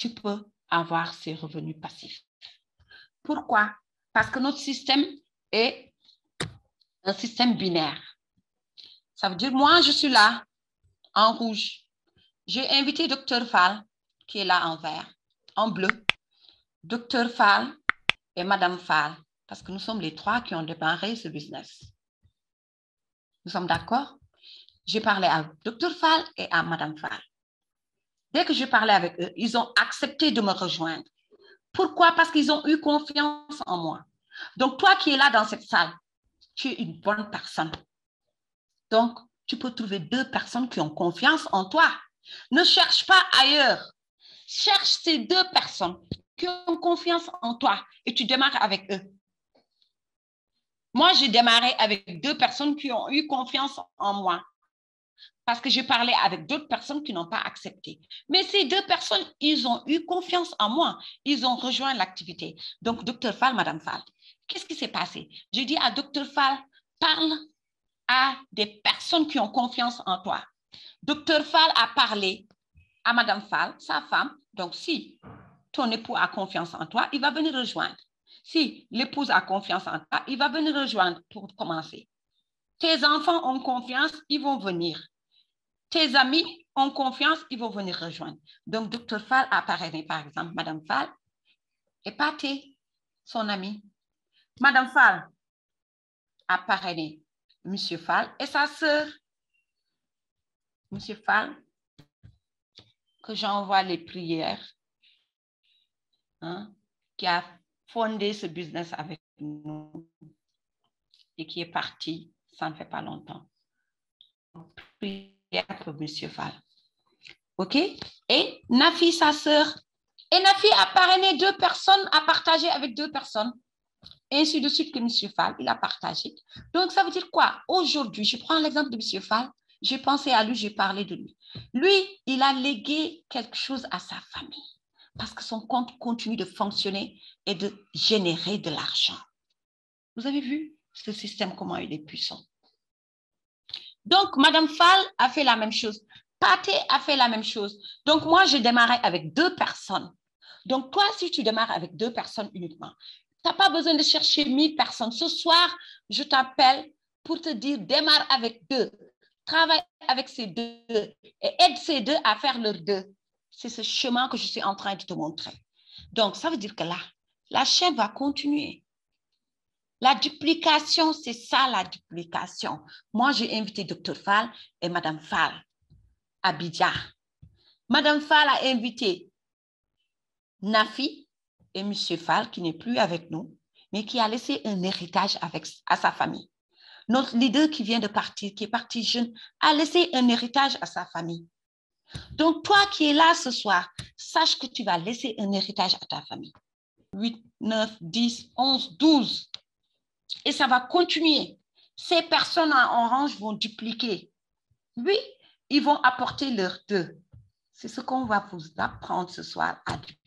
tu peux avoir ces revenus passifs. Pourquoi? Parce que notre système est un système binaire. Ça veut dire, moi, je suis là, en rouge. J'ai invité Dr Fall, qui est là en vert, en bleu. Dr Fall et Madame Fall, parce que nous sommes les trois qui ont démarré ce business. Nous sommes d'accord? J'ai parlé à Dr Fall et à Madame Fall. Dès que je parlais avec eux, ils ont accepté de me rejoindre. Pourquoi? Parce qu'ils ont eu confiance en moi. Donc, toi qui es là dans cette salle, tu es une bonne personne. Donc, tu peux trouver deux personnes qui ont confiance en toi. Ne cherche pas ailleurs. Cherche ces deux personnes qui ont confiance en toi et tu démarres avec eux. Moi, j'ai démarré avec deux personnes qui ont eu confiance en moi parce que j'ai parlé avec d'autres personnes qui n'ont pas accepté. Mais ces deux personnes, ils ont eu confiance en moi. Ils ont rejoint l'activité. Donc, Dr Fall, Madame Fall, qu'est-ce qui s'est passé? J'ai dit à Dr Fall, parle à des personnes qui ont confiance en toi. Dr Fall a parlé à Madame Fall, sa femme. Donc, si ton époux a confiance en toi, il va venir rejoindre. Si l'épouse a confiance en toi, il va venir rejoindre pour commencer. Tes enfants ont confiance, ils vont venir. Tes amis ont confiance, ils vont venir rejoindre. Donc, Dr Fall a parrainé, par exemple, Madame Fall et Pathé, son amie. Madame Fall a parrainé Monsieur Fall et sa sœur. Monsieur Fall, que j'envoie les prières, hein, qui a fondé ce business avec nous et qui est parti, ça ne fait pas longtemps. Prière pour Monsieur Fall. OK? Et Nafi, sa sœur. Et Nafi a parrainé deux personnes, a partagé avec deux personnes. Et ainsi de suite que Monsieur Fall, il a partagé. Donc, ça veut dire quoi? Aujourd'hui, je prends l'exemple de Monsieur Fall. J'ai pensé à lui, j'ai parlé de lui. Lui, il a légué quelque chose à sa famille parce que son compte continue de fonctionner et de générer de l'argent. Vous avez vu ce système, comment il est puissant? Donc, Madame Fall a fait la même chose. Pathé a fait la même chose. Donc, moi, j'ai démarré avec deux personnes. Donc, toi, si tu démarres avec deux personnes uniquement, tu n'as pas besoin de chercher 1000 personnes. Ce soir, je t'appelle pour te dire, démarre avec deux. Travaille avec ces deux et aide ces deux à faire leurs deux. C'est ce chemin que je suis en train de te montrer. Donc, ça veut dire que là, la chaîne va continuer. La duplication, c'est ça la duplication. Moi, j'ai invité Dr Fall et Madame Fall à Bidja. Madame Fall a invité Nafi et Monsieur Fall, qui n'est plus avec nous, mais qui a laissé un héritage à sa famille. Notre leader qui vient de partir, qui est parti jeune, a laissé un héritage à sa famille. Donc, toi qui es là ce soir, sache que tu vas laisser un héritage à ta famille. 8, 9, 10, 11, 12. Et ça va continuer. Ces personnes en orange vont dupliquer. Oui, ils vont apporter leurs deux. C'est ce qu'on va vous apprendre ce soir à dupliquer.